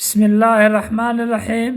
بسم الله الرحمن الرحيم.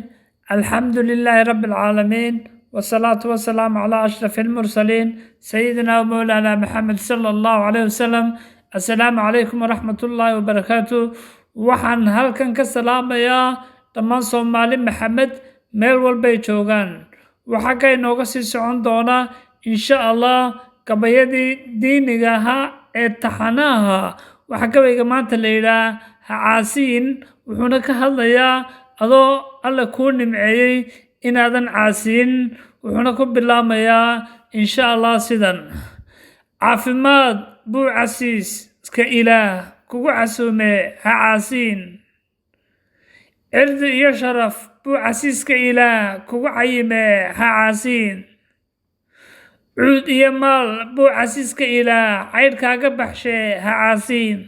الحمد لله رب العالمين، والصلاة والسلام على أشرف المرسلين سيدنا ومولانا محمد صلى الله عليه وسلم. السلام عليكم ورحمة الله وبركاته. waxaan halkan ka salaamayaa dhammaan Soomaali Maxamed meel walbay joogaan. waxa ka inooga sii socon doona insha Allah gabayadii diiniga ahaa ee taxanaha. waxa gabayga maanta la yiraahdaa caasiin, wuxuuna ka hadlayaa adoo alla kuu nimceeyay inaadan caasiin. wuxuuna ku bilaamayaa insha Allah sidan: caafimaad buu casiis iska ilaah kugu casuume ha caasiin. cirdi iyo sharaf buu casiiska ilaah kugu cayime ha caasiin. cuud iyo maal buu casiiska ilaah caydhkaaga baxshe ha caasiin.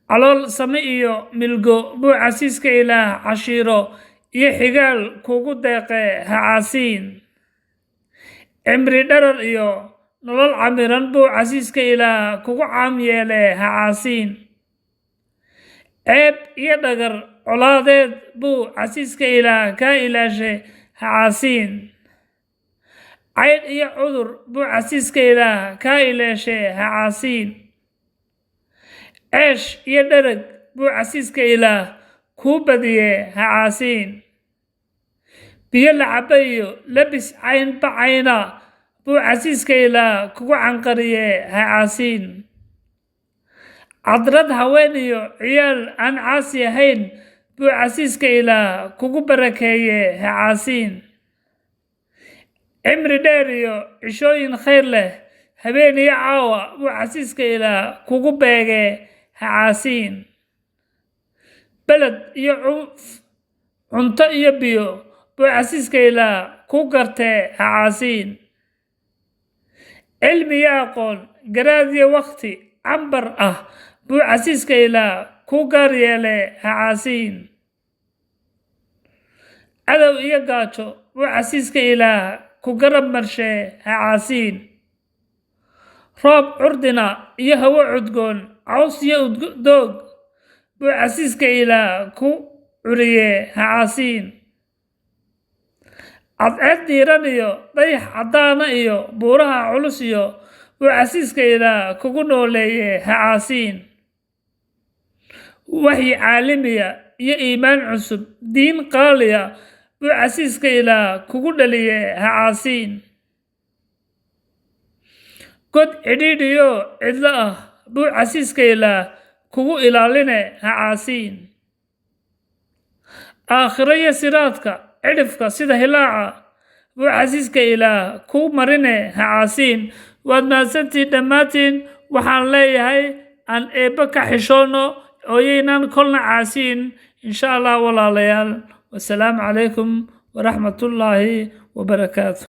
calool same iyo milgo buu casiiska ilaah cashiiro iyo xigaal kugu deeqe ha caasiin. cimri dharar iyo nolol camiran buu casiiska ilaah kugu caam yeele ha caasiin. ceeb iyo dhagar colaadeed buu casiiska ilaah kaa ilaashe ha caasiin. caydh iyo cudur buu casiiska ilaah kaa ilaashe ha caasiin. ceesh iyo dhereg buu casiiska ilaah kuu badiye ha caasiin. biyo la caba iyo labis cayn bacayna buu casiiska ilaah kugu canqariye ha caasiin. cadrad haween iyo ciyaal aan caasi ahayn buu casiiska ilaah kugu barakeeye ha caasiin. cimri dheer iyo cishooyin khayr leh habeen iyo caawa buu casiiska ilaah kugu beege ha caasiin. beled iyo cunto iyo biyo buu casiiska ilaah ku garte ha caasiin. cilmi iyo aqoon garaad iyo waqti cambar ah buu casiiska ilaah ku gaar yeele ha caasiin. cadow iyo gaajo buu casiiska ilaah ku garab marshe ha caasiin. roob curdina iyo hawo cudgoon caws iyo doog buu casiiska ilaah ku curiye ha caasiin. cadceed diiran iyo dayax caddaana iyo buuraha culus iyo buu casiiska ilaah kugu nooleeye ha caasiin. waxyi caalamiya iyo iimaan cusub diin qaaliya buu casiiska ilaah kugu dhaliye ha caasiin. god cidhiidhiyo cidlo ah buu casiiska ilaah kugu ilaaline ha caasiin. aakhiro iyo siraadka cidhifka sida hilaaca buu casiiska ilaah kuu marine ha caasiin. waad mahadsantihiin dhammaantiin. waxaan leeyahay aan eebbe ka xishoono ooyaynaan kolna caasiin insha Allah walaalayaal. wassalaamu calaykum waraxmatullaahi wabarakaatu.